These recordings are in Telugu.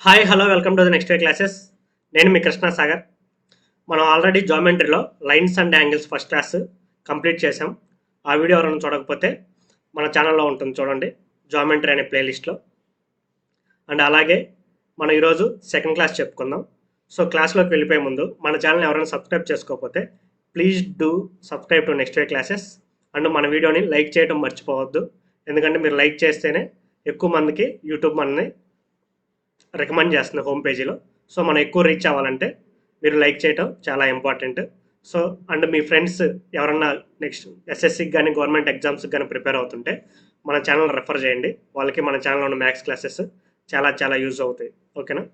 Hi hello welcome to the next day classes. నేను మీ కృష్ణ సాగర్. మనం ఆల్రెడీ జామెట్రీలో lines and angles first class complete చేసాం. ఆ వీడియో ఎవరైనా చూడకపోతే మన ఛానల్లో ఉంటుంది, చూడండి, జామెట్రీ అనే ప్లేలిస్ట్లో. అండ్ అలాగే మనం ఈరోజు సెకండ్ క్లాస్ చెప్పుకుందాం. సో క్లాస్లోకి వెళ్ళిపోయే ముందు మన ఛానల్ ఎవరైనా సబ్స్క్రైబ్ చేసుకోకపోతే please do subscribe to next day classes. And మన వీడియోని లైక్ చేయడం మర్చిపోవద్దు, ఎందుకంటే మీరు లైక్ చేస్తేనే ఎక్కువ మందికి యూట్యూబ్ మనని రికమెండ్ చేస్తుంది హోమ్ పేజీలో. సో మనం ఎక్కువ రీచ్ అవ్వాలంటే మీరు లైక్ చేయటం చాలా important. So and me friends ఎవరన్నా నెక్స్ట్ ఎస్ఎస్సికి కానీ గవర్నమెంట్ ఎగ్జామ్స్కి కానీ ప్రిపేర్ అవుతుంటే మన ఛానల్ రెఫర్ చేయండి, వాళ్ళకి మన ఛానల్లో ఉన్న మ్యాథ్స్ క్లాసెస్ చాలా చాలా యూజ్ అవుతాయి. ఓకేనా?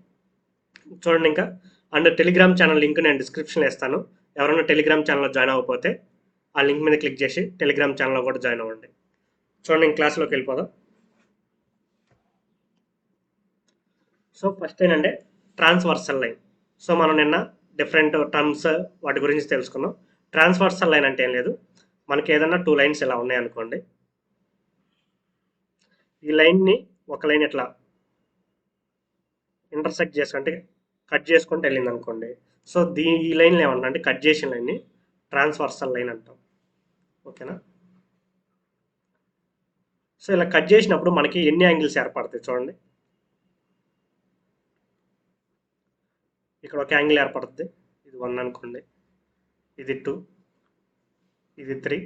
చూడండి, ఇంకా అండ్ టెలిగ్రామ్ ఛానల్ లింక్ నేను డిస్క్రిప్షన్లో ఇస్తాను. ఎవరైనా టెలిగ్రామ్ ఛానల్లో జాయిన్ అవ్వకపోతే ఆ లింక్ మీద క్లిక్ చేసి టెలిగ్రామ్ ఛానల్లో కూడా జాయిన్ అవ్వండి. చూడండి, ఇంక క్లాస్లోకి వెళ్ళిపోదాం. సో ఫస్ట్ ఏంటంటే ట్రాన్స్వర్సల్ లైన్. సో మనం నిన్న డిఫరెంట్ టర్మ్స్ వాటి గురించి తెలుసుకున్నాం. ట్రాన్స్వర్సల్ లైన్ అంటే ఏం లేదు, మనకి ఏదన్నా టూ లైన్స్ ఇలా ఉన్నాయనుకోండి, ఈ లైన్ని ఒక లైన్ ఇట్లా ఇంటర్సెక్ట్ చేసుకుంటే కట్ చేసుకుంటూ వెళ్ళింది అనుకోండి. సో ఈ లైన్లు ఏమన్నా అంటే కట్ చేసిన లైన్ని ట్రాన్స్వర్సల్ లైన్ అంటాం. ఓకేనా? సో ఇలా కట్ చేసినప్పుడు మనకి ఎన్ని యాంగిల్స్ ఏర్పడతాయి చూడండి. ఇక్కడ ఒక యాంగిల్ ఏర్పడుతుంది, ఇది 1 అనుకోండి, ఇది 2, ఇది 3,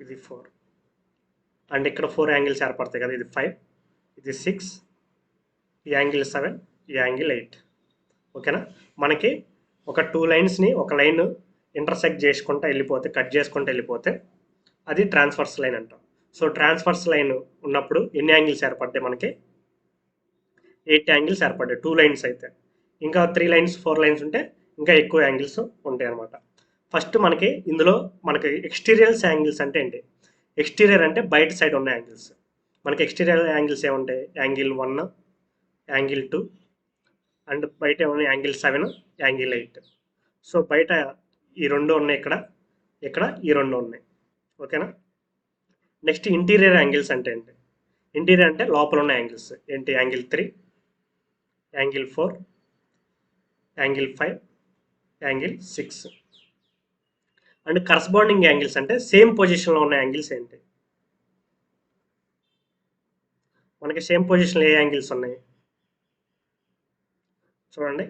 ఇది 4. అండ్ ఇక్కడ 4 యాంగిల్స్ ఏర్పడతాయి కదా, ఇది 5, ఇది 6, ఈ యాంగిల్ 7, ఈ యాంగిల్ 8. ఓకేనా? మనకి ఒక టూ లైన్స్ని ఒక లైన్ ఇంటర్సెక్ట్ చేసుకుంటూ వెళ్ళిపోతే, కట్ చేసుకుంటూ వెళ్ళిపోతే అది ట్రాన్స్ఫర్స్ లైన్ అంటాం. సో ట్రాన్స్ఫర్స్ లైన్ ఉన్నప్పుడు ఎన్ని యాంగిల్స్ ఏర్పడతాయి మనకి? 8 యాంగిల్స్ ఏర్పడ్డాయి టూ లైన్స్ అయితే. ఇంకా 3 లైన్స్ 4 లైన్స్ ఉంటే ఇంకా ఎక్కువ యాంగిల్స్ ఉంటాయి అన్నమాట. ఫస్ట్ మనకి ఇందులో మనకి ఎక్స్టీరియర్ యాంగిల్స్ అంటే ఏంటి? ఎక్స్టీరియర్ అంటే బయట సైడ్ ఉన్న యాంగిల్స్. మనకి ఎక్స్టీరియర్ యాంగిల్స్ ఏముంటాయి? యాంగిల్ 1, యాంగిల్ 2, అండ్ బయట ఏమన్నా యాంగిల్ 7, యాంగిల్ 8. సో బయట ఈ రెండు ఉన్నాయి, ఇక్కడ ఇక్కడ ఈ రెండు ఉన్నాయి. ఓకేనా? నెక్స్ట్ ఇంటీరియర్ యాంగిల్స్ అంటే ఏంటి? ఇంటీరియర్ అంటే లోపల ఉన్న యాంగిల్స్ ఏంటి? Angle 3, angle 4, angle 5, angle 6. And corresponding angles అంటే సేమ్ పొజిషన్లో ఉన్న యాంగిల్స్ ఏంటి? మనకి సేమ్ పొజిషన్లో ఏ యాంగిల్స్ ఉన్నాయి చూడండి.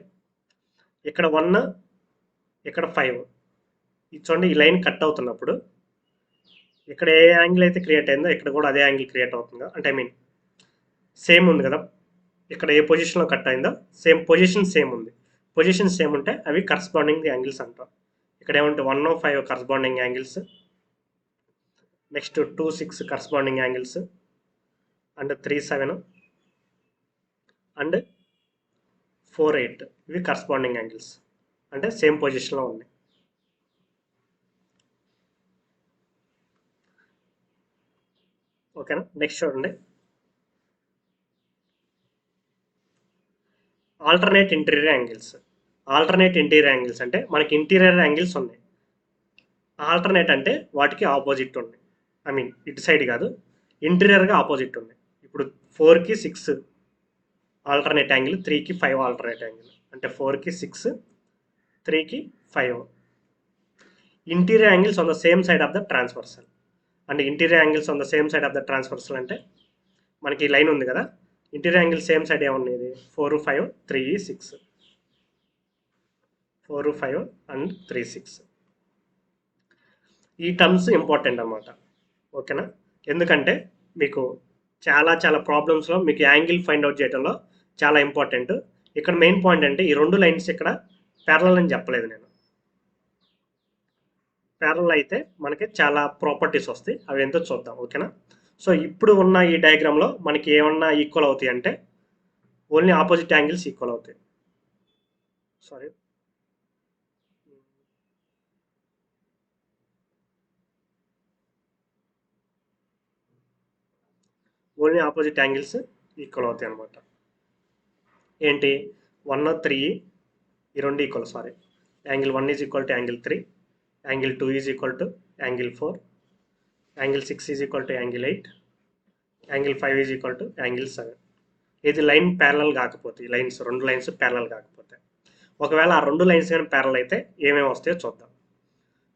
ఇక్కడ 1, ఇక్కడ 5. ఇది చూడండి, ఈ లైన్ కట్ అవుతున్నప్పుడు ఇక్కడ ఏ యాంగిల్ అయితే క్రియేట్ అయిందో ఇక్కడ కూడా అదే యాంగిల్ క్రియేట్ అవుతుందా? అంటే ఐ మీన్ సేమ్ ఉంది కదా, ఇక్కడ ఏ పొజిషన్లో కట్ అయిందో సేమ్ పొజిషన్ సేమ్ ఉంది. పొజిషన్ సేమ్ ఉంటే అవి కరస్పాండింగ్ యాంగిల్స్ అంటాం. ఇక్కడ ఏమంటే 1, 5 corresponding angles, next 2, 6 corresponding angles, and 3, 7 and 4, 8 ఇవి కరస్పాండింగ్ యాంగిల్స్, అంటే సేమ్ పొజిషన్లో ఉన్నాయి. ఓకేనా? నెక్స్ట్ చూడండి, alternate interior angles. Alternate interior angles అంటే మనకి ఇంటీరియర్ యాంగిల్స్ ఉన్నాయి, ఆల్టర్నేట్ అంటే వాటికి ఆపోజిట్ ఉన్నాయి. ఐ మీన్ ఇటు సైడ్ కాదు, ఇంటీరియర్గా ఆపోజిట్ ఉన్నాయి. ఇప్పుడు 4కి 6 ఆల్టర్నేట్ యాంగిల్, 3కి 5 ఆల్టర్నేట్ యాంగిల్, అంటే 4కి 6, 3కి 5. Interior angles on the same side of the transversal. And interior angles on the same side of the transversal అంటే మనకి లైన్ ఉంది కదా, ఇంటీరియర్ యాంగిల్ సేమ్ సైడ్ ఏమున్నాయి? 4, 5, 3, 6, 4, 5 అండ్ 3, 6. ఈ టర్మ్స్ ఇంపార్టెంట్ అన్నమాట. ఓకేనా? ఎందుకంటే మీకు చాలా చాలా ప్రాబ్లమ్స్లో మీకు యాంగిల్ ఫైండ్ అవుట్ చేయడంలో చాలా ఇంపార్టెంట్. ఇక్కడ మెయిన్ పాయింట్ అంటే ఈ రెండు లైన్స్ ఇక్కడ ప్యారలల్ అని చెప్పలేదు నేను. ప్యారలల్ అయితే మనకి చాలా ప్రాపర్టీస్ వస్తాయి, అవి ఎంతో చూద్దాం. ఓకేనా? సో ఇప్పుడు ఉన్న ఈ డయాగ్రామ్లో మనకి ఏమన్నా ఈక్వల్ అవుతాయి అంటే ఓన్లీ ఆపోజిట్ యాంగిల్స్ ఈక్వల్ అవుతాయి. Sorry, only opposite angles equal అవుతాయి అనమాట. ఏంటి? 1, 3 ఈ రెండు equal. Sorry, angle 1 is equal to angle 3, angle 2 is equal to angle 4, angle 6 is equal to angle 8, angle 5 is equal to angle 7. ఇది లైన్ ప్యారలల్ కాకపోతే, ఈ లైన్స్ 2 లైన్స్ ప్యారలల్ కాకపోతే. ఒకవేళ ఆ 2 లైన్స్ కానీ ప్యారలల్ అయితే ఏమేమి వస్తాయో చూద్దాం.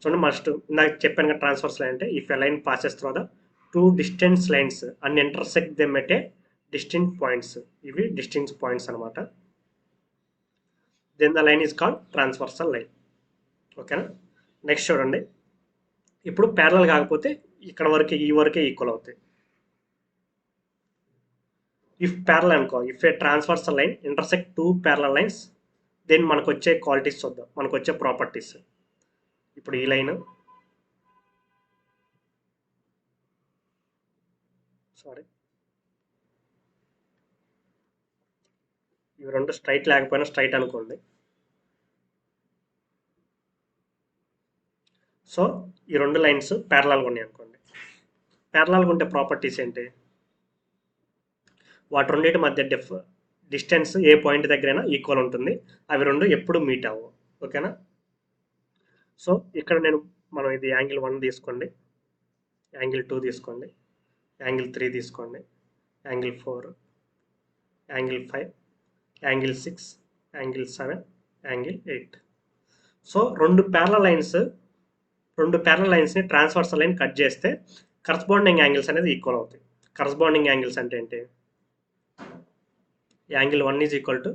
చూడండి, ఫస్ట్ ఇందాక చెప్పాను కదా ట్రాన్స్ఫర్స్ లైన్ అంటే if a line passes through the 2 distance lines and intersect them at a distinct points. ఇవి డిస్టింక్ట్ పాయింట్స్ అనమాట. Then the line is called transversal line. ఓకేనా. నెక్స్ట్ చూడండి, ఇప్పుడు ప్యారలల్ కాకపోతే ఇక్కడ వరకు ఈ వరకే ఈక్వల్ అవుతాయి. ఇఫ్ ప్యారలల్ అనుకో, if a transversal line intersect 2 parallel lines, then మనకు వచ్చే క్వాలిటీస్ చూద్దాం, మనకు వచ్చే ప్రాపర్టీస్. ఇప్పుడు ఈ లైన్, సారీ, ఇవి రెండు స్ట్రైట్ లేకపోయినా స్ట్రైట్ అనుకోండి. సో ఈ 2 లైన్స్ ప్యారలల్గా ఉన్నాయి అనుకోండి. ప్యారలల్గా ఉంటే ప్రాపర్టీస్ ఏంటి? వాటి రెండింటి మధ్య డిస్టెన్స్ ఏ పాయింట్ దగ్గరైనా ఈక్వల్ ఉంటుంది. అవి రెండు ఎప్పుడు మీట్ అవ్వవు. ఓకేనా. సో ఇక్కడ మనం ఇది యాంగిల్ 1 తీసుకోండి, యాంగిల్ 2 తీసుకోండి, యాంగిల్ 3 తీసుకోండి, angle 4, angle 5, angle 6, angle 7, angle 8. So రెండు ప్యారలల్ లైన్స్ని ట్రాన్స్వర్సల్ లైన్ కట్ చేస్తే కరస్పాండింగ్ యాంగిల్స్ అనేది ఈక్వల్ అవుతాయి. కరస్పాండింగ్ యాంగిల్స్ అంటే ఏంటి? Angle 1 is equal to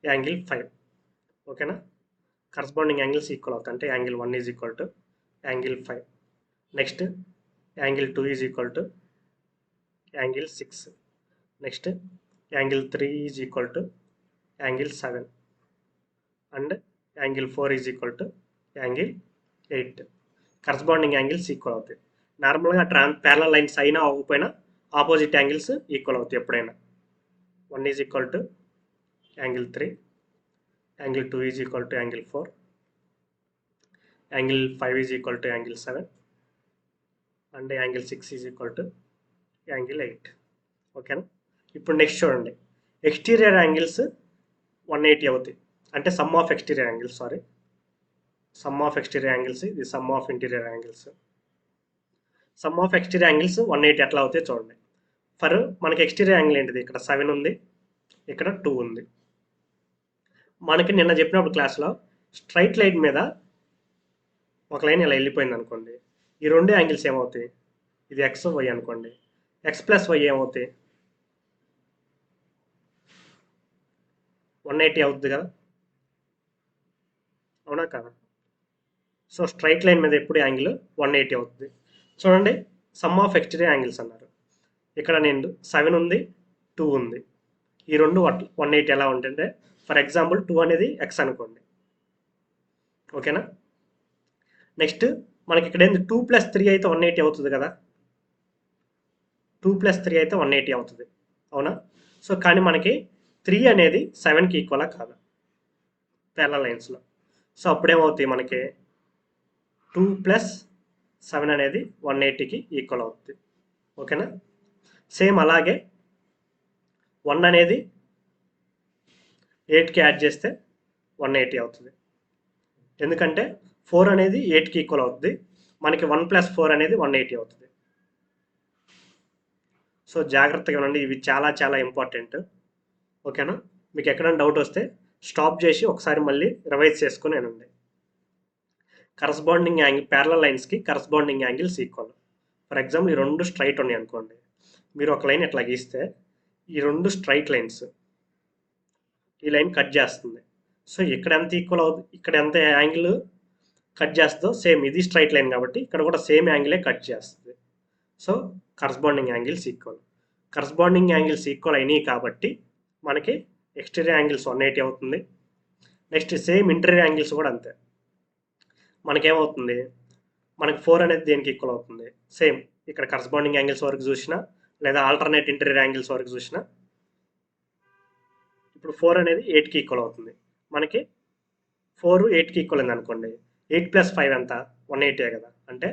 angle 5. ఓకేనా. కరస్పాండింగ్ యాంగిల్స్ ఈక్వల్ అవుతాయి. అంటే angle 1 is equal to angle 5. Next angle 2 is equal to angle 6. Next angle 3 is equal to angle 7 and angle 4 is equal to angle 8. Corresponding angles equal అవుతాయి. నార్మల్గా ప్యారలల్ లైన్స్ అయినా అవ్వకపోయినా ఆపోజిట్ యాంగిల్స్ ఈక్వల్ అవుతాయి ఎప్పుడైనా. 1 is equal to angle 3, angle 2 is equal to angle 4, angle 5 is equal to angle 7 and angle 6 is equal to angle 8. ఓకేనా. ఇప్పుడు నెక్స్ట్ చూడండి, ఎక్స్టీరియర్ యాంగిల్స్ 180 అవుతాయి. అంటే sum of exterior angles, sorry, sum of exterior angles, ఇది sum of interior angles. Sum of exterior angles 180 ఎట్లా అవుతాయి చూడండి. ఫర్ మనకి ఎక్స్టీరియర్ యాంగిల్ ఏంటిది? ఇక్కడ 7 ఉంది, ఇక్కడ 2 ఉంది. మనకి నిన్న చెప్పినప్పుడు క్లాస్లో స్ట్రైట్ లైన్ మీద ఒక లైన్ ఇలా వెళ్ళిపోయింది అనుకోండి, ఈ రెండు యాంగిల్స్ ఏమవుతాయి? ఇది ఎక్స్ వై అనుకోండి, ఎక్స్ ప్లస్ వై ఏమవుతాయి? 180 అవుతుంది కదా, అవునా కదా? సో స్ట్రైట్ లైన్ మీద ఎప్పుడు యాంగిల్ 180 అవుతుంది. చూడండి, సమ్ ఆఫ్ ఎక్స్టీరియర్ యాంగిల్స్ అన్నారు. ఇక్కడ 7 ఉంది, 2 ఉంది. ఈ రెండు 180 ఎలా ఉంటుంటే, ఫర్ ఎగ్జాంపుల్ 2 అనేది ఎక్స్ అనుకోండి. ఓకేనా. నెక్స్ట్ మనకి ఇక్కడ ఏంది? 2 + 3 అయితే 180 అవుతుంది కదా, 2 + 3 అయితే 180 అవుతుంది, అవునా? సో కానీ మనకి 3 అనేది 7కి ఈక్వలా కాదా ప్యారలల్ లైన్స్లో? సో అప్పుడేమవుతాయి మనకి 2 + 7 అనేది 180కి ఈక్వల్ అవుతుంది. ఓకేనా. సేమ్ అలాగే 1 అనేది 8కి యాడ్ చేస్తే 180 అవుతుంది. ఎందుకంటే 4 అనేది 8కి ఈక్వల్ అవుతుంది, మనకి 1 + 4 అనేది 180 అవుతుంది. సో జాగ్రత్తగా ఉండండి, ఇవి చాలా చాలా ఇంపార్టెంట్. ఓకేనా. మీకు ఎక్కడైనా డౌట్ వస్తే స్టాప్ చేసి ఒకసారి మళ్ళీ రివైజ్ చేసుకుని వినండి. కరస్పాండింగ్ యాంగిల్, ప్యారలల్ లైన్స్కి corresponding angles equal. For example ఈ రెండు స్ట్రైట్ ఉన్నాయి అనుకోండి, మీరు ఒక లైన్ ఎట్లా గీస్తే ఈ రెండు స్ట్రైట్ లైన్స్, ఈ లైన్ కట్ చేస్తుంది. సో ఇక్కడ ఎంత ఈక్వల్ అవుతుంది, ఇక్కడ ఎంత యాంగిల్ కట్ చేస్తుందో సేమ్ ఇది స్ట్రైట్ లైన్ కాబట్టి ఇక్కడ కూడా సేమ్ యాంగిలే కట్ చేస్తుంది. So corresponding angles equal. Corresponding angles equal అయినాయి కాబట్టి మనకి ఎక్స్టీరియర్ యాంగిల్స్ 180 అవుతుంది. నెక్స్ట్ సేమ్ ఇంటీరియర్ యాంగిల్స్ కూడా అంతే. మనకేమవుతుంది, మనకి 4 అనేది దేనికి ఈక్వల్ అవుతుంది? సేమ్ ఇక్కడ కరస్పాండింగ్ యాంగిల్స్ వరకు చూసినా లేదా ఆల్టర్నేట్ ఇంటీరియర్ యాంగిల్స్ వరకు చూసినా ఇప్పుడు 4 అనేది 8కి ఈక్వల్ అవుతుంది. మనకి 4 8కి ఈక్వల్ అయింది అనుకోండి, 8 + 5 ఎంత? 180 కదా, అంటే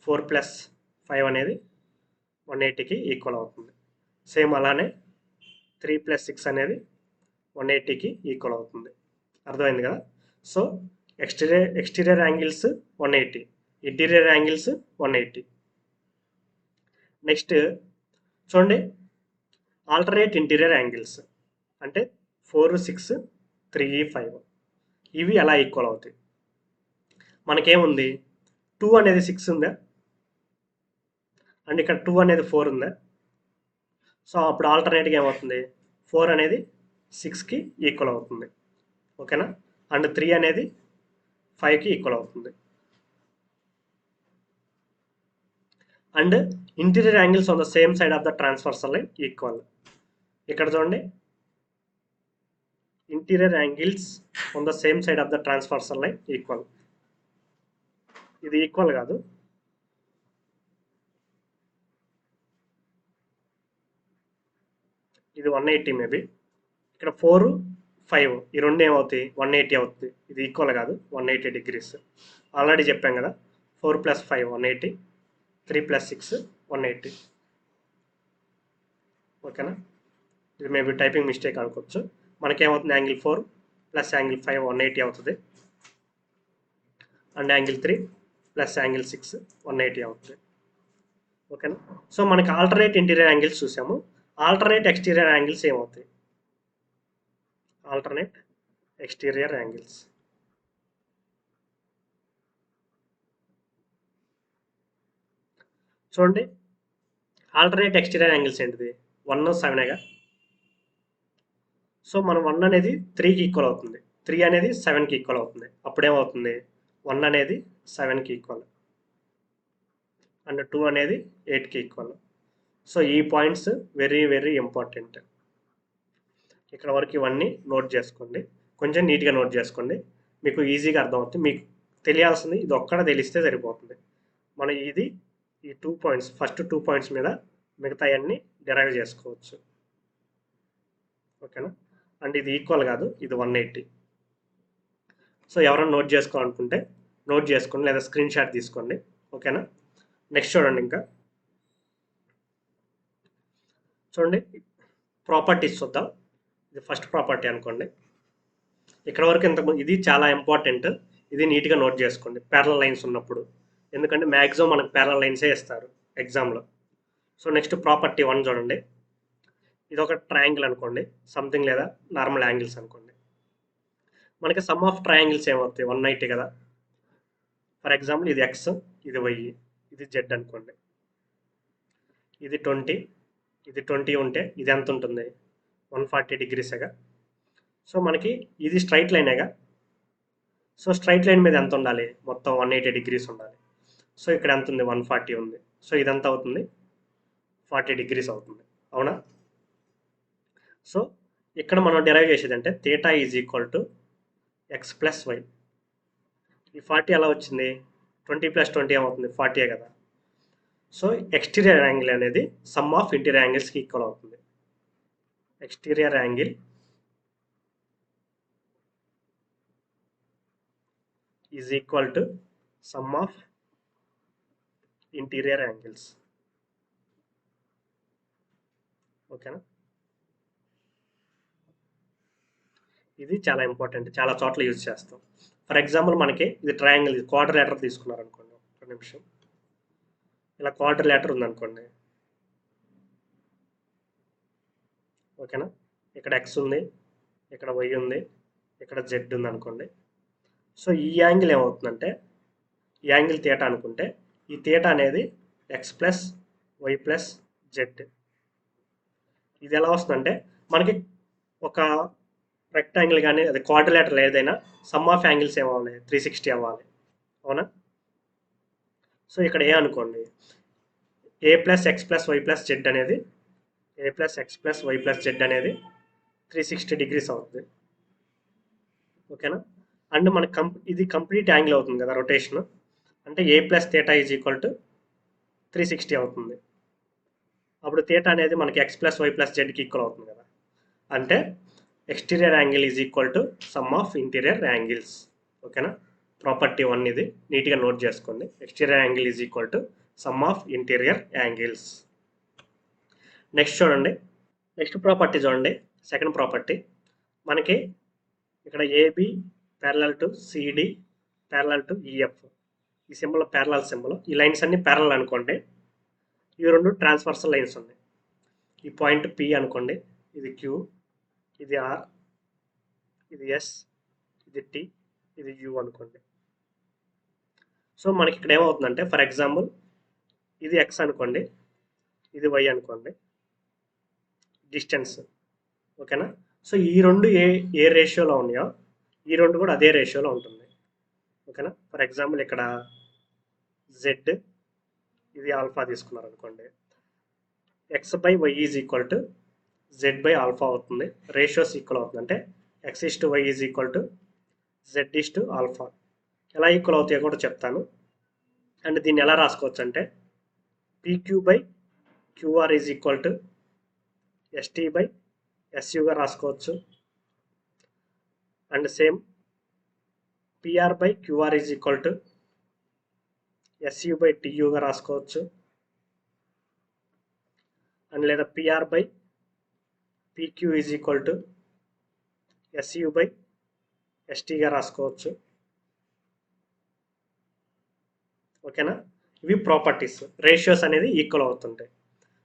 4 + 5 అనేది 180కి ఈక్వల్ అవుతుంది. సేమ్ అలానే 3 + 6 అనేది 180కి ఈక్వల్ అవుతుంది. అర్థమైంది కదా. So exterior angles 180, interior angles 180. Next చూడండి, ఆల్టర్నేట్ ఇంటీరియర్ యాంగిల్స్. అంటే 4, 6, 3, 5 ఇవి ఎలా ఈక్వల్ అవుతాయి? మనకేముంది 2 అనేది 6 ఉందా, అండ్ ఇక్కడ 2 అనేది 4 ఉందా. సో అప్పుడు ఆల్టర్నేట్గా ఏమవుతుంది, 4 అనేది 6కి ఈక్వల్ అవుతుంది. ఓకేనా, అండ్ 3 అనేది 5కి ఈక్వల్ అవుతుంది. And interior angles on the same side of the transversal line equal. ఇక్కడ చూడండి, interior angles on the same side of the transversal line equal. ఇది ఈక్వల్ కాదు, ఇది 180 మేబీ. ఇక్కడ 4, 5 ఈ రెండు ఏమవుతాయి, 180 అవుతుంది. ఇది ఈక్వల్ కాదు, 180 degrees. ఆల్రెడీ చెప్పాం కదా, 4 + 5 180, 3 + 6 180. ఓకేనా, ఇది మేబీ టైపింగ్ మిస్టేక్ అనుకోవచ్చు. మనకేమవుతుంది, యాంగిల్ 4 + యాంగిల్ 5 180 అవుతుంది, అండ్ యాంగిల్ 3 + యాంగిల్ 6 180 అవుతుంది. ఓకేనా, సో మనకి ఆల్టర్నేట్ ఇంటీరియర్ యాంగిల్స్ చూసాము. ఆల్టర్నేట్ ఎక్స్టీరియర్ యాంగిల్స్ ఏమవుతాయి, ఆల్టర్నేట్ ఎక్స్టీరియర్ యాంగిల్స్. చూడండి, ఆల్టర్నేట్ ఎక్స్టీరియర్ యాంగిల్స్ ఏంటిది, 1, 7గా. సో మనం 1 అనేది 3కి ఈక్వల్ అవుతుంది, 3 అనేది 7కి ఈక్వల్ అవుతుంది. అప్పుడేమవుతుంది, 1 అనేది 7కి ఈక్వల్, అండ్ 2 అనేది 8కి ఈక్వల్. సో ఈ పాయింట్స్ వెరీ వెరీ ఇంపార్టెంట్. ఇక్కడ వరకు ఇవన్నీ నోట్ చేసుకోండి, కొంచెం నీట్గా నోట్ చేసుకోండి, మీకు ఈజీగా అర్థమవుతుంది. మీకు తెలియాల్సింది ఇది ఒక్కడ తెలిస్తే సరిపోతుంది. మనం ఇది ఈ 2 పాయింట్స్, ఫస్ట్ 2 పాయింట్స్ మీద మిగతా అన్నీ డిరైవ్ చేసుకోవచ్చు. ఓకేనా, అండ్ ఇది ఈక్వల్ కాదు, ఇది 180. సో ఎవరైనా నోట్ చేసుకోవాలనుకుంటే నోట్ చేసుకోండి, లేదా స్క్రీన్ షాట్ తీసుకోండి. ఓకేనా, నెక్స్ట్ చూడండి. ఇంకా చూడండి, ప్రాపర్టీస్ చూద్దాం. ఇది ఫస్ట్ ప్రాపర్టీ అనుకోండి. ఇక్కడ వరకు ఇంతకుముందు ఇది చాలా ఇంపార్టెంట్, ఇది నీట్గా నోట్ చేసుకోండి ప్యారలల్ లైన్స్ ఉన్నప్పుడు, ఎందుకంటే మ్యాక్సిమం మనకు ప్యారలల్ లైన్సే ఇస్తారు ఎగ్జామ్లో. సో నెక్స్ట్ ప్రాపర్టీ 1 చూడండి. ఇది ఒక ట్రయాంగిల్ అనుకోండి, సంథింగ్, లేదా నార్మల్ యాంగిల్స్ అనుకోండి. మనకి సమ్ ఆఫ్ ట్రయాంగిల్స్ ఏమవుతాయి, 190 కదా. ఫర్ ఎగ్జాంపుల్ ఇది x, ఇది y, ఇది z అనుకోండి. ఇది 20, ఇది 20 ఉంటే ఇది ఎంత ఉంటుంది, 140 degreesగా. సో మనకి ఇది స్ట్రైట్ లైనేగా. సో స్ట్రైట్ లైన్ మీద ఎంత ఉండాలి, మొత్తం 180 degrees ఉండాలి. సో ఇక్కడ ఎంత ఉంది, 140 ఉంది. సో ఇదంతా అవుతుంది 40 degrees అవుతుంది, అవునా. సో ఇక్కడ మనం డిరైవ్ చేసేది అంటే theta is equal to x + y. ఈ 40 ఎలా వచ్చింది, 20 + 20 ఏమవుతుంది, 40 కదా. సో ఎక్స్టీరియర్ యాంగిల్ అనేది సమ్ ఆఫ్ ఇంటీరియర్ యాంగిల్స్కి ఈక్వల్ అవుతుంది. Exterior angle is equal to sum of interior angles. ఓకేనా, ఇది చాలా ఇంపార్టెంట్, చాలా చోట్ల యూజ్ చేస్తాం. ఫర్ ఎగ్జాంపుల్ మనకి ఇది ట్రయాంగిల్, ఇది క్వాడ్రిలేటర్ తీసుకున్నారనుకోండి. ఒక నిమిషం, ఇలా క్వాడ్రిలేటర్ ఉందనుకోండి. ఓకేనా, ఇక్కడ x ఉంది, ఇక్కడ y ఉంది, ఇక్కడ z ఉంది అనుకోండి. సో ఈ యాంగిల్ ఏమవుతుందంటే, ఈ యాంగిల్ థీటా అనుకుంటే, ఈ థీటా అనేది x + y + z. ఇది ఎలా వస్తుందంటే, మనకి ఒక రెక్టాంగిల్ కానీ అది క్వాడ్రిలేటర్ ఏదైనా సమ్ ఆఫ్ యాంగిల్స్ ఏమవ్వాలి, 360 అవ్వాలి, అవునా. సో ఇక్కడ ఏ అనుకోండి, a + x + y + z అనేది, a + x + y + z అనేది 360 degrees అవుతుంది. ఓకేనా, అండ్ మనకి ఇది కంప్లీట్ యాంగిల్ అవుతుంది కదా, రొటేషన్. అంటే a + theta is equal to 360 అవుతుంది. అప్పుడు థీటా అనేది మనకి x + y + zకి ఈక్వల్ అవుతుంది కదా. అంటే exterior angle is equal to sum of interior angles. ఓకేనా, ప్రాపర్టీ 1 ఇది నీట్గా నోట్ చేసుకోండి. Exterior angle is equal to sum of interior angles. Next చూడండి, నెక్స్ట్ ప్రాపర్టీ చూడండి, సెకండ్ ప్రాపర్టీ. మనకి ఇక్కడ AB parallel to CD parallel to EF, ఈ సింబల్ ప్యారలల్ సింబల్. ఈ లైన్స్ అన్ని ప్యారలల్ అనుకోండి. ఇవి రెండు ట్రాన్స్వర్సల్ లైన్స్ ఉన్నాయి. ఈ పాయింట్ పి అనుకోండి, ఇది క్యూ, ఇది ఆర్, ఇది ఎస్, ఇది టీ, ఇది యూ అనుకోండి. సో మనకి ఇక్కడ ఏమవుతుందంటే ఫర్ ఎగ్జాంపుల్ ఇది ఎక్స్ అనుకోండి, ఇది వై అనుకోండి, డిస్టెన్స్. ఓకేనా? సో ఈ రెండు ఏ రేషియోలో ఉన్నాయో ఈ రెండు కూడా అదే రేషియోలో ఉంటుంది. ఓకేనా? ఫర్ ఎగ్జాంపుల్ ఇక్కడ జెడ్, ఇది ఆల్ఫా తీసుకున్నారు అనుకోండి, X by Y is equal to Z by alpha అవుతుంది. రేషియోస్ ఈక్వల్ అవుతుంది. అంటే X is to Y is equal to Z is to alpha. ఎలా ఈక్వల్ అవుతాయో కూడా చెప్తాను. అండ్ దీన్ని ఎలా రాసుకోవచ్చు అంటే PQ by QR is equal to ST by ఎస్యూగా రాసుకోవచ్చు. And same PR by QR is equal to SU by టీయూగా రాసుకోవచ్చు. అండ్ లేదా PR by PQ is equal to SU by ఎస్టీగా రాసుకోవచ్చు. ఓకేనా? ఇవి ప్రాపర్టీస్. రేషియోస్ అనేది ఈక్వల్ అవుతుంటాయి.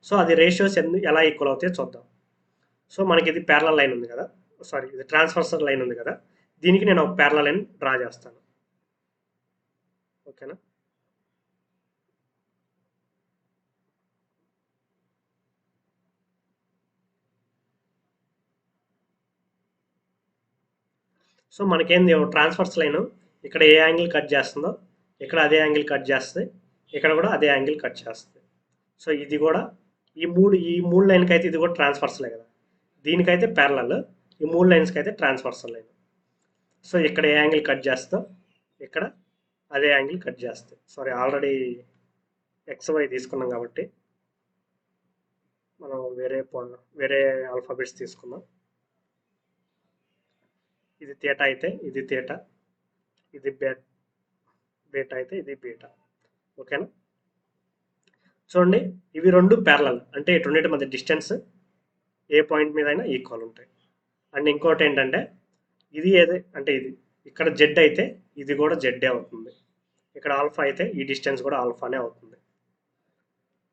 సో అది రేషియోస్ ఎలా ఈక్వల్ అవుతాయో చూద్దాం. సో మనకి ఇది ప్యారలల్ లైన్ ఉంది కదా, సారీ ఇది ట్రాన్స్వర్సల్ లైన్ ఉంది కదా, దీనికి నేను ఒక ప్యారలల్ లైన్ డ్రా చేస్తాను. ఓకేనా? సో మనకేంది ట్రాన్స్ఫర్స్ లైన్ ఇక్కడ ఏ యాంగిల్ కట్ చేస్తుందో ఇక్కడ అదే యాంగిల్ కట్ చేస్తుంది, ఇక్కడ కూడా అదే యాంగిల్ కట్ చేస్తుంది. సో ఇది కూడా ఈ మూడు లైన్కి అయితే ఇది కూడా ట్రాన్స్ఫర్సలే కదా, దీనికైతే ప్యారలల్, ఈ మూడు లైన్స్కి అయితే ట్రాన్స్ఫర్సల్ లైన్. సో ఇక్కడ ఏ యాంగిల్ కట్ చేస్తా ఇక్కడ అదే యాంగిల్ కట్ చేస్తాయి. సారీ ఆల్రెడీ XY తీసుకున్నాం కాబట్టి మనం వేరే ఆల్ఫాబెట్స్ తీసుకుందాం. ఇది థీటా అయితే ఇది థీటా, ఇది బీటా అయితే ఇది బీటా. ఓకేనా? చూడండి ఇవి రెండు ప్యారలల్, అంటే రెండింటి మధ్య డిస్టెన్స్ ఏ పాయింట్ మీద అయినా ఈక్వల్ ఉంటాయి. అండ్ ఇంకోటి ఏంటంటే ఇది అంటే ఇది ఇక్కడ జెడ్ అయితే ఇది కూడా జెడ్డే అవుతుంది, ఇక్కడ ఆల్ఫా అయితే ఈ డిస్టెన్స్ కూడా ఆల్ఫానే అవుతుంది.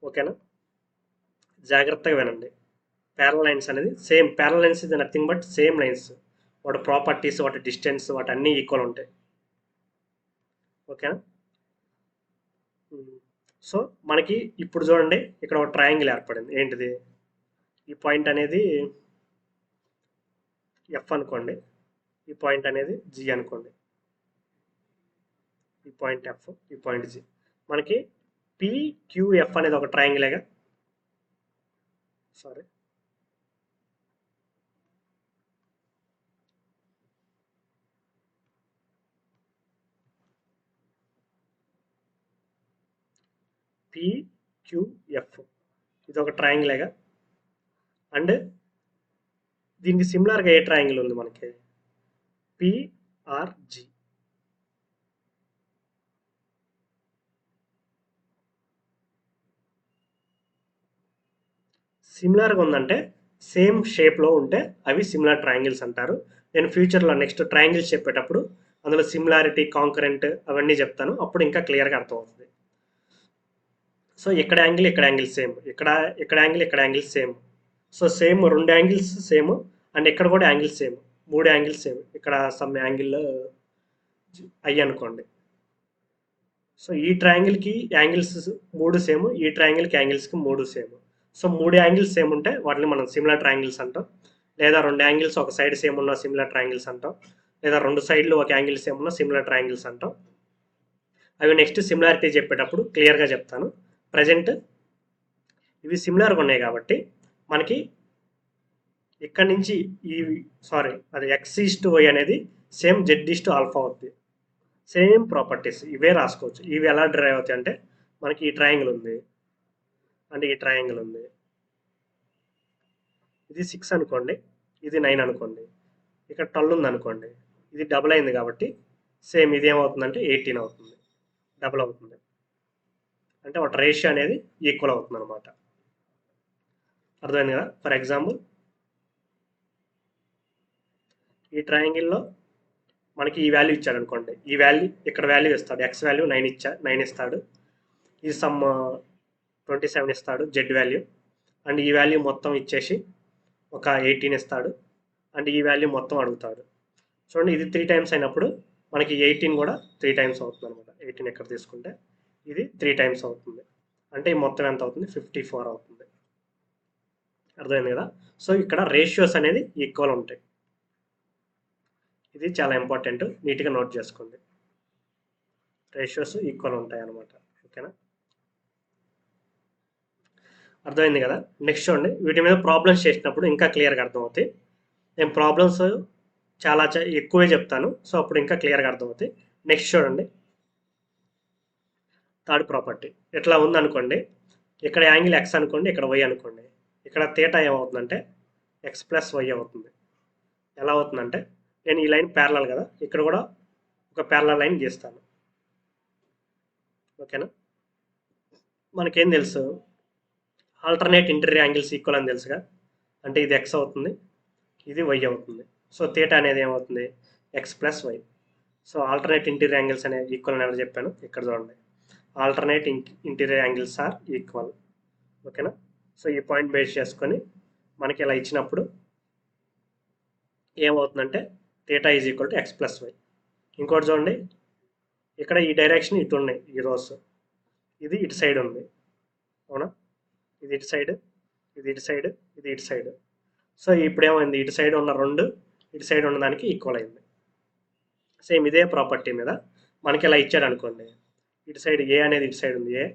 ఓకేనా? జాగ్రత్తగా వినండి. ప్యారలల్ లైన్స్ అనేది సేమ్, ప్యారలల్ లైన్స్ ఇది నథింగ్ బట్ సేమ్ లైన్స్, వాటి ప్రాపర్టీస్ వాటి డిస్టెన్స్ వాటి అన్నీ ఈక్వల్ ఉంటాయి. ఓకేనా? సో మనకి ఇప్పుడు చూడండి ఇక్కడ ఒక ట్రయాంగిల్ ఏర్పడింది. ఏంటిది? ఈ పాయింట్ అనేది ఎఫ్ అనుకోండి, ఈ పాయింట్ అనేది జి అనుకోండి, ఈ పాయింట్ ఎఫ్, ఈ పాయింట్ జి. మనకి పిక్యూఎఫ్ అనేది ఒక ట్రయాంగిలేగా, సారీ పిక్యూఎఫ్ ఇది ఒక ట్రయాంగిలేగా. అండ్ దీనికి సిమిలర్గా ఏ ట్రయాంగిల్ ఉంది మనకి? పిఆర్జి. సిమిలర్గా ఉందంటే సేమ్ షేప్లో ఉంటే అవి సిమిలర్ ట్రయాంగిల్స్ అంటారు. నేను ఫ్యూచర్లో నెక్స్ట్ ట్రయాంగిల్స్ చెప్పేటప్పుడు అందులో సిమిలారిటీ, కాంకరెంట్ అవన్నీ చెప్తాను, అప్పుడు ఇంకా క్లియర్గా అర్థమవుతుంది. సో ఇక్కడ యాంగిల్ సేమ్, ఇక్కడ యాంగిల్ సేమ్. సో సేమ్ రెండు యాంగిల్స్ సేమ్, అండ్ ఇక్కడ కూడా యాంగిల్ సేమ్, మూడు యాంగిల్స్ సేమ్. ఇక్కడ సమ్ యాంగిల్ ఐ అనుకోండి. సో ఈ ట్రయాంగిల్కి యాంగిల్స్ మూడు సేమ్, ఈ ట్రయాంగిల్కి యాంగిల్స్కి మూడు సేమ్. సో మూడు యాంగిల్స్ సేమ్ ఉంటే వాటిని మనం సిమిలర్ ట్రయాంగిల్స్ అంటాం. లేదా రెండు యాంగిల్స్ ఒక సైడ్ సేమ్ ఉన్న సిమిలర్ ట్రయాంగిల్స్ అంటాం. లేదా రెండు సైడ్లు ఒక యాంగిల్ సేమ్ ఉన్న సిమిలర్ ట్రయాంగిల్స్ అంటాం. అవి నెక్స్ట్ సిమిలారిటీ చెప్పేటప్పుడు క్లియర్గా చెప్తాను. ప్రజెంట్ ఇవి సిమిలర్గా ఉన్నాయి కాబట్టి మనకి ఇక్కడ నుంచి అది ఎక్స్ ఈస్ టు వై అనేది same Z is to alpha అవుతుంది. సేమ్ ప్రాపర్టీస్ ఇవే రాసుకోవచ్చు. ఇవి ఎలా డ్రైవ్ అవుతాయి అంటే మనకి ఈ ట్రయాంగిల్ ఉంది అంటే ఈ ట్రయాంగిల్ ఉంది, ఇది 6 అనుకోండి, ఇది 9 అనుకోండి, ఇక్కడ 12 ఉంది అనుకోండి, ఇది డబుల్ అయింది కాబట్టి సేమ్ ఇది ఏమవుతుందంటే 18 అవుతుంది, డబుల్ అవుతుంది. అంటే వాటి రేషియో అనేది ఈక్వల్ అవుతుంది అనమాట. అర్థమైంది కదా? ఫర్ ఎగ్జాంపుల్ ఈ ట్రయాంగిల్లో మనకి ఈ వాల్యూ ఇచ్చాడు అనుకోండి, ఈ వాల్యూ ఇక్కడ వాల్యూ ఇస్తాడు, ఎక్స్ వాల్యూ 9 ఇస్తాడు, ఇది సమ్ 27 ఇస్తాడు జెడ్ వాల్యూ, అండ్ ఈ వాల్యూ మొత్తం ఇచ్చేసి ఒక 18 ఇస్తాడు, అండ్ ఈ వాల్యూ మొత్తం అడుగుతాడు. చూడండి ఇది 3 టైమ్స్ అయినప్పుడు మనకి 18 కూడా 3 టైమ్స్ అవుతుంది అనమాట. 18 ఎక్కడ తీసుకుంటే ఇది 3 టైమ్స్ అవుతుంది. అంటే ఈ మొత్తం ఎంత అవుతుంది? 54 అవుతుంది. అర్థమైంది కదా? సో ఇక్కడ రేషియోస్ అనేది ఈక్వల్ ఉంటాయి. ఇది చాలా ఇంపార్టెంట్, నీట్గా నోట్ చేసుకోండి. రేషియోస్ ఈక్వల్ ఉంటాయి అనమాట. ఓకేనా? అర్థమైంది కదా? నెక్స్ట్ చూడండి, వీటి మీద ప్రాబ్లమ్స్ చేసినప్పుడు ఇంకా క్లియర్గా అర్థమవుతాయి. నేను ప్రాబ్లమ్స్ చాలా ఎక్కువే చెప్తాను, సో అప్పుడు ఇంకా క్లియర్గా అర్థమవుతాయి. నెక్స్ట్ చూడండి, థర్డ్ ప్రాపర్టీ ఎట్లా ఉందనుకోండి. ఇక్కడ యాంగిల్ ఎక్స్ అనుకోండి, ఇక్కడ వై అనుకోండి. ఇక్కడ థీటా ఏమవుతుందంటే ఎక్స్ ప్లస్ వై అవుతుంది. ఎలా అవుతుందంటే నేను ఈ లైన్ ప్యారలల్ కదా, ఇక్కడ కూడా ఒక ప్యారలల్ లైన్ గీస్తాను. ఓకేనా? మనకేం తెలుసు? ఆల్టర్నేట్ ఇంటీరియర్ యాంగిల్స్ ఈక్వల్ అని తెలుసుగా. అంటే ఇది ఎక్స్ అవుతుంది, ఇది వై అవుతుంది. సో థీటా అనేది ఏమవుతుంది? X plus y. So alternate interior angles అనేది ఈక్వల్ అని ఎవరు చెప్పాను? ఇక్కడ చూడండి, alternate interior angles are equal. ఓకేనా? సో ఈ పాయింట్ బేస్ చేసుకొని మనకి ఇలా ఇచ్చినప్పుడు ఏమవుతుందంటే theta is equal to X plus y. ఇంకోటి చూడండి, ఇక్కడ ఈ డైరెక్షన్ ఇటు ఉన్నాయి, ఈ రోస్ ఇది ఇటు సైడ్ ఉంది. అవునా? ఇది ఇటు సైడ్, ఇది ఇటు సైడ్, ఇది ఇటు సైడ్. సో ఇప్పుడు ఏమైంది? ఇటు సైడ్ ఉన్న రెండు ఇటు సైడ్ ఉన్న దానికి ఈక్వల్ అయింది. సేమ్ ఇదే ప్రాపర్టీ మీద మనకి ఇలా ఇచ్చాడు అనుకోండి. ఇటు సైడ్ ఏ అనేది ఇటు సైడ్ ఉంది ఏ,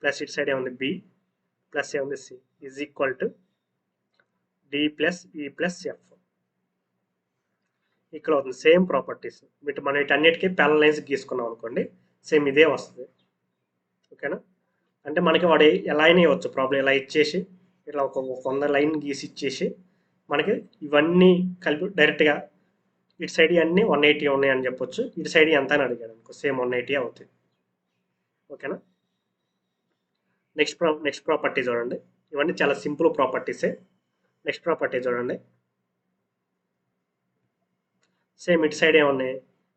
ప్లస్ ఇటు సైడ్ ఏముంది బి, ప్లస్ ఏముంది C, is equal to D plus E plus F. ఇక్కడ అవుతుంది సేమ్ ప్రాపర్టీస్. మనం వీటన్నిటికీ ప్యారలల్ లైన్స్ గీసుకున్నాం అనుకోండి, సేమ్ ఇదే వస్తుంది. ఓకేనా? అంటే మనకి వాడు ఎలా అయినా ఇవ్వచ్చు ప్రాబ్లం, ఇలా ఇచ్చేసి ఇట్లా ఒక 100 లైన్ గీసి ఇచ్చేసి మనకి ఇవన్నీ కలిపి డైరెక్ట్గా ఇటు సైడ్ అన్నీ 180 ఉన్నాయి అని చెప్పొచ్చు, ఇటు సైడ్ ఎంత అని అడిగాడు అనుకో, సేమ్ 180 అవుతుంది. ఓకేనా? నెక్స్ట్ ప్రాపర్టీ చూడండి, ఇవన్నీ చాలా సింపుల్ ప్రాపర్టీసే. నెక్స్ట్ ప్రాపర్టీ చూడండి, సేమ్ ఇటు సైడ్ ఏమున్నాయి?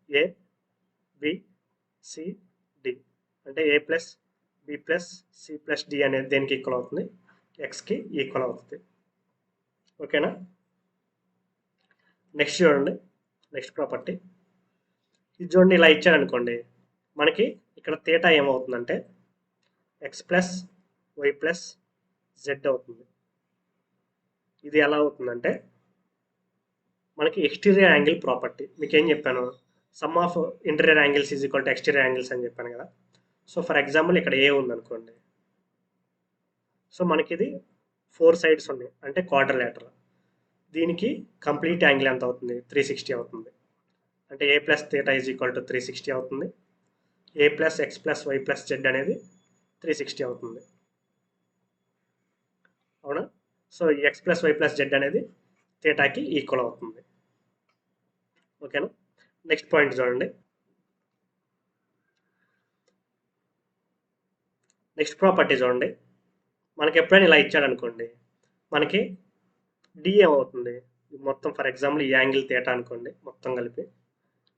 A B C D. అంటే A plus B plus C plus D అనేది దేనికి ఈక్వల్ అవుతుంది? ఎక్స్కి ఈక్వల్ అవుతుంది. ఓకేనా? నెక్స్ట్ చూడండి, నెక్స్ట్ ప్రాపర్టీ ఇది చూడండి, ఇలా ఇచ్చాడు అనుకోండి, మనకి ఇక్కడ థీటా ఏమవుతుందంటే x plus why plus z అవుతుంది. ఇది ఎలా అవుతుందంటే మనకి ఎక్స్టీరియర్ యాంగిల్ ప్రాపర్టీ. మీకు ఏం చెప్పాను? Some of interior angles is equal to exterior angles అని చెప్పాను కదా. సో ఫర్ ఎగ్జాంపుల్ ఇక్కడ ఏ ఉందనుకోండి, సో మనకి ఇది 4 సైడ్స్ ఉన్నాయి, అంటే క్వాడ్రిలేటరల్. దీనికి కంప్లీట్ యాంగిల్ ఎంత అవుతుంది? 360 అవుతుంది. అంటే A plus theta is equal to 360 అవుతుంది. A plus X plus why plus Z అనేది 360 అవుతుంది. అవునా? So X plus why plus Z అనేది థీటాకి ఈక్వల్ అవుతుంది. ఓకేనా? నెక్స్ట్ పాయింట్ చూడండి, నెక్స్ట్ ప్రాపర్టీ చూడండి, మనకి ఎప్పుడైనా ఇలా ఇచ్చాడు అనుకోండి, మనకి డి ఏమవుతుంది? మొత్తం ఫర్ ఎగ్జాంపుల్ ఈ యాంగిల్ థీటా అనుకోండి, మొత్తం కలిపి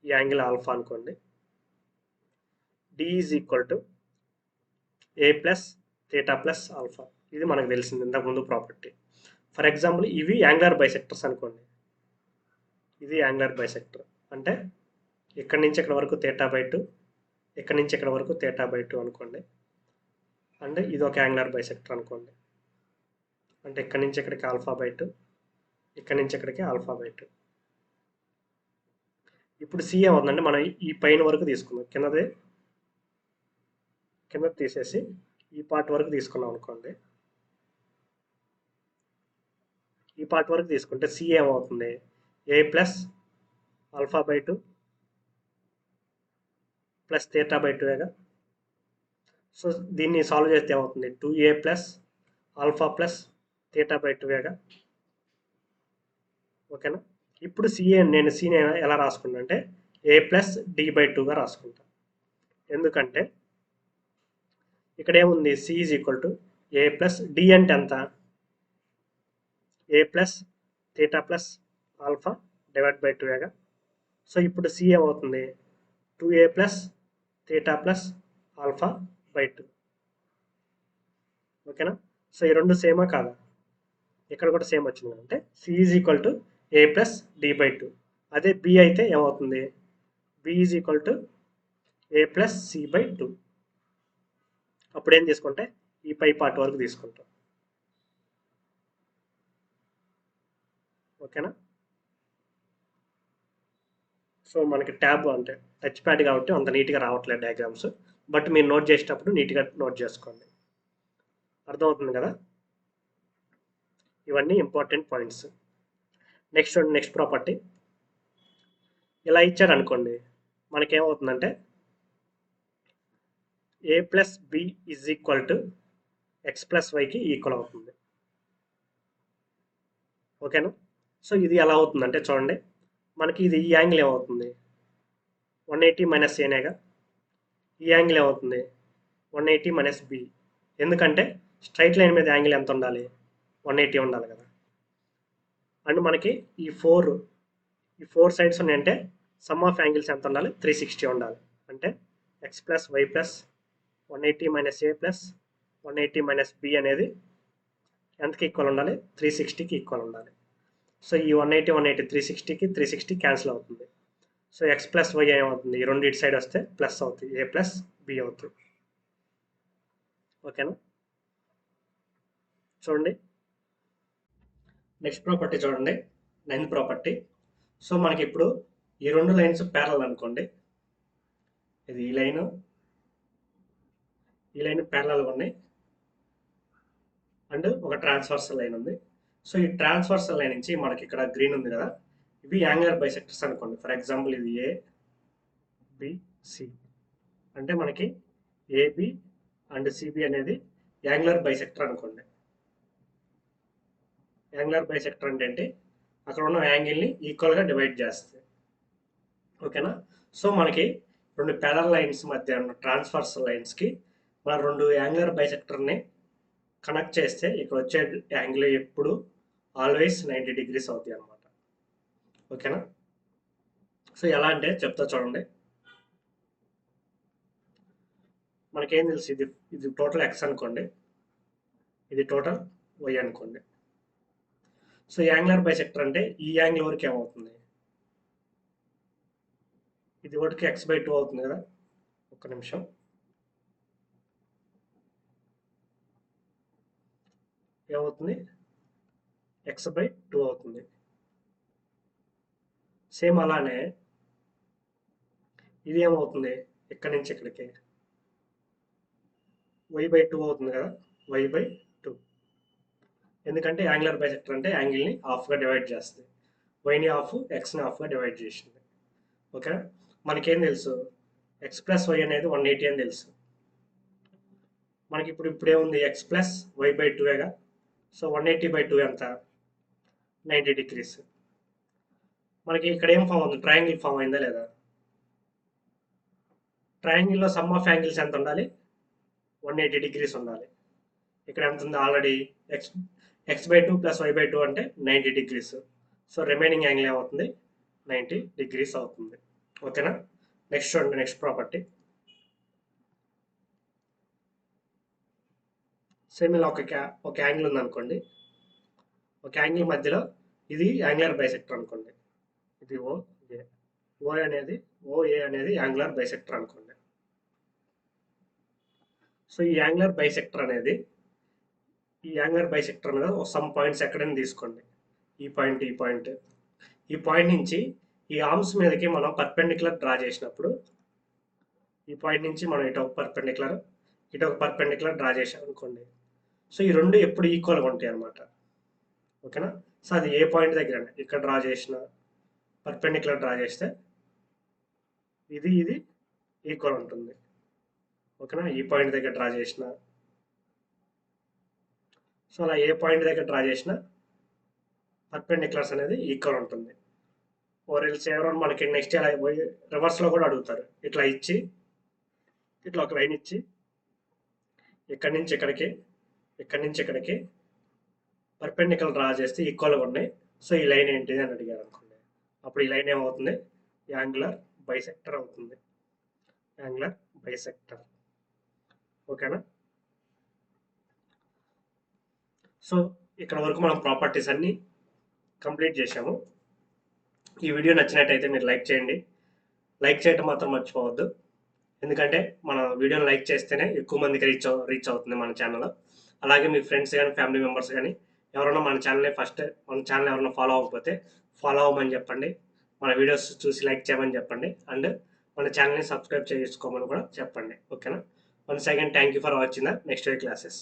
ఈ యాంగిల్ ఆల్ఫా అనుకోండి. D is equal to A plus theta plus alpha. ఇది మనకు తెలిసింది ఇంతకుముందు ప్రాపర్టీ. ఫర్ ఎగ్జాంపుల్ ఇవి యాంగులర్ బైసెక్టర్స్ అనుకోండి, ఇది యాంగులర్ బైసెక్టర్. అంటే ఇక్కడి నుంచి ఇక్కడ వరకు థీటా బై 2, ఇక్కడి నుంచి ఇక్కడ వరకు థీటా బై 2 అనుకోండి. అంటే ఇది ఒక యాంగులర్ బైసెక్టర్ అనుకోండి. అంటే ఇక్కడి నుంచి ఇక్కడికి ఆల్ఫా బై 2, ఇక్కడి నుంచి ఇక్కడికి ఆల్ఫా బై 2. ఇప్పుడు సి ఏమవుతుందంటే మనం ఈ పైన వరకు తీసుకుందాం, కింద తీసేసి ఈ పార్ట్ వరకు తీసుకున్నాం అనుకోండి. ఈ పార్ట్ వరకు తీసుకుంటే సి ఏమవుతుంది? A plus alpha by 2 plus theta by 2గా. సో దీన్ని సాల్వ్ చేస్తే ఏమవుతుంది? 2a plus alpha plus theta by 2గా. ఓకేనా? ఇప్పుడు నేను సిని ఎలా రాసుకుంటా అంటే ఏ ప్లస్ డి బై 2గా రాసుకుంటా. ఎందుకంటే ఇక్కడ ఏముంది? C is equal to A plus D అంటే ఎంత? A plus theta plus alpha divide by 2గా. సో ఇప్పుడు సి ఏమవుతుంది? 2a plus theta plus alpha by 2. ఓకేనా? సో ఈ రెండు సేమా కాదా? ఇక్కడ కూడా సేమ్ వచ్చింది అంటే C is equal to A plus D by two. అదే బి అయితే ఏమవుతుంది, B is equal to A plus C by two. అప్పుడు ఏం తీసుకుంటే ఈ పై పార్ట్ వరకు తీసుకుంటాం. ఓకేనా. సో మనకి ట్యాబ్ అంటే టచ్ ప్యాడ్ కాబట్టి అంత నీట్గా రావట్లేదు డయాగ్రామ్స్, బట్ మీరు నోట్ చేసేటప్పుడు నీట్గా నోట్ చేసుకోండి. అర్థమవుతుంది కదా. ఇవన్నీ ఇంపార్టెంట్ పాయింట్స్. నెక్స్ట్ ప్రాపర్టీ ఇలా ఇచ్చాడు అనుకోండి, మనకేమవుతుందంటే A plus B is equal to X plus వైకి ఈక్వల్ అవుతుంది. ఓకేనా. సో ఇది ఎలా అవుతుందంటే చూడండి, మనకి ఇది ఈ యాంగిల్ ఏమవుతుంది, 180 మైనస్ ఏనేగా. ఈ యాంగిల్ ఏమవుతుంది, 180 మైనస్ బి. ఎందుకంటే స్ట్రైట్ లైన్ మీద యాంగిల్ ఎంత ఉండాలి, 180 ఉండాలి కదా. అండ్ మనకి ఈ ఫోర్ సైడ్స్ ఉన్నాయంటే సమ్ ఆఫ్ యాంగిల్స్ ఎంత ఉండాలి, 360 ఉండాలి. అంటే x plus why plus 180 minus A plus 180 minus B అనేది ఎంతకి ఈక్వల్ ఉండాలి, 360కి ఈక్వల్ ఉండాలి. సో ఈ 180 360కి 360 క్యాన్సిల్ అవుతుంది. సో ఎక్స్ ప్లస్ వై ఏమవుతుంది, ఈ రెండు ఇటు సైడ్ వస్తే ప్లస్ అవుతుంది, ఏ ప్లస్ బి అవుతుంది. ఓకేనా. చూడండి నెక్స్ట్ ప్రాపర్టీ చూడండి, 9th ప్రాపర్టీ. సో మనకి ఇప్పుడు ఈ రెండు లైన్స్ ప్యారల్ అనుకోండి, ఇది ఈ లైన్ ప్యారలల్గా ఉన్నాయి అండ్ ఒక ట్రాన్స్వర్సల్ లైన్ ఉంది. సో ఈ ట్రాన్స్వర్సల్ లైన్ నుంచి మనకి ఇక్కడ గ్రీన్ ఉంది కదా, ఇవి యాంగులర్ బైసెక్టర్స్ అనుకోండి. ఫర్ ఎగ్జాంపుల్ ఇది ఏ బి సి అంటే మనకి ఏబి అండ్ సిబి అనేది యాంగులర్ బైసెక్టర్ అనుకోండి. యాంగులర్ బైసెక్టర్ అంటే ఏంటి, అక్కడ ఉన్న యాంగిల్ని ఈక్వల్గా డివైడ్ చేస్తుంది. ఓకేనా. సో మనకి రెండు ప్యారల్ లైన్స్ మధ్య ఉన్న ట్రాన్స్వర్సల్ లైన్స్కి మన రెండు యాంగులర్ బైసెక్టర్ని కనెక్ట్ చేస్తే ఇక్కడ వచ్చే యాంగిల్ ఎప్పుడు ఆల్వేస్ 90 డిగ్రీస్ అవుతాయి అనమాట. ఓకేనా. సో ఎలా అంటే చెప్తా చూడండి, మనకేం తెలుసు, ఇది టోటల్ ఎక్స్ అనుకోండి, ఇది టోటల్ వై అనుకోండి. సో యాంగులర్ బైసెక్టర్ అంటే ఈ యాంగిల్ వరకు ఏమవుతుంది, ఇది వరకు x/2 అవుతుంది కదా. ఒక్క నిమిషం, ఏమవుతుంది, x/2 అవుతుంది. సేమ్ అలానే ఇది ఏమవుతుంది, ఇక్కడ నుంచి ఇక్కడికి y/2 అవుతుంది కదా, y/2. ఎందుకంటే యాంగులర్ బైసెక్టర్ అంటే యాంగిల్ని హాఫ్గా డివైడ్ చేస్తుంది, వైని హాఫ్ ఎక్స్ని హాఫ్గా డివైడ్ చేసింది. ఓకే. మనకేం తెలుసు, ఎక్స్ ప్లస్ వై అనేది 180 అని తెలుసు మనకి. ఇప్పుడు ఏముంది, ఎక్స్ ప్లస్ y/2గా. సో 180/2 ఎంత, 90 డిగ్రీస్. మనకి ఇక్కడ ఏం ఫామ్ అవుతుంది, ట్రయాంగిల్ ఫామ్ అయిందా లేదా. ట్రయాంగిల్లో సమ్ ఆఫ్ యాంగిల్స్ ఎంత ఉండాలి, 180 డిగ్రీస్ ఉండాలి. ఇక్కడ ఎంత ఉంది ఆల్రెడీ, x/2 ప్లస్ y/2 అంటే 90 డిగ్రీస్. సో రిమైనింగ్ యాంగిల్ ఏమవుతుంది, 90 డిగ్రీస్ అవుతుంది. ఓకేనా. నెక్స్ట్ చూడండి, నెక్స్ట్ ప్రాపర్టీ. సేమ్ ఇలా ఒక యాంగిల్ ఉంది అనుకోండి, ఒక యాంగిల్ మధ్యలో ఇది యాంగులర్ బైసెక్టర్ అనుకోండి, ఇది ఓఏ అనేది యాంగులర్ బైసెక్టర్ అనుకోండి. సో ఈ యాంగులర్ బైసెక్టర్ మీద సమ్ పాయింట్స్ ఎక్కడైనా తీసుకోండి, ఈ పాయింట్ నుంచి ఈ ఆర్మ్స్ మీదకి మనం పర్పెండిక్యులర్ డ్రా చేసినప్పుడు, ఈ పాయింట్ నుంచి మనం ఇటు ఒక పర్పెండిక్యులర్ డ్రా చేసాం అనుకోండి. సో ఈ రెండు ఎప్పుడు ఈక్వల్గా ఉంటాయి అనమాట. ఓకేనా. సో అది ఏ పాయింట్ దగ్గర ఇక్కడ డ్రా చేసిన పర్పెండిక్యులర్ డ్రా చేస్తే ఇది ఈక్వల్ ఉంటుంది. ఓకేనా. ఈ పాయింట్ దగ్గర డ్రా చేసిన, సో అలా ఏ పాయింట్ దగ్గర డ్రా చేసిన పర్పెండిక్యులర్స్ అనేది ఈక్వల్ ఉంటుంది. ఓర్ ఎల్స్ ఎవరైనా మనకి నెక్స్ట్ ఇలా రివర్స్లో కూడా అడుగుతారు, ఇట్లా ఒక లైన్ ఇచ్చి ఇక్కడి నుంచి ఇక్కడికి పర్పెండిక్యులర్ డ్రా చేస్తే ఈక్వల్గా ఉన్నాయి. సో ఈ లైన్ ఏంటిది అని అడిగారు అనుకోండి, అప్పుడు ఈ లైన్ ఏమవుతుంది, యాంగులర్ బైసెక్టర్ అవుతుంది. Angular bisector. ఓకేనా. సో ఇక్కడ వరకు మనం ప్రాపర్టీస్ అన్ని కంప్లీట్ చేసాము. ఈ వీడియో నచ్చినట్టయితే మీరు లైక్ చేయండి. లైక్ చేయడం మాత్రం మర్చిపోవద్దు. ఎందుకంటే మన వీడియోని లైక్ చేస్తేనే ఎక్కువ మందికి రీచ్ అవుతుంది మన ఛానల్. అలాగే మీ ఫ్రెండ్స్ కానీ ఫ్యామిలీ మెంబర్స్ కానీ ఎవరైనా మన ఛానల్ ఎవరైనా ఫాలో అవ్వకపోతే ఫాలో అవ్వమని చెప్పండి. మన వీడియోస్ చూసి లైక్ చేయమని చెప్పండి. అండ్ మన ఛానల్ని సబ్స్క్రైబ్ చేసుకోమని కూడా చెప్పండి. ఓకేనా? Once again thank you for watching the next day classes.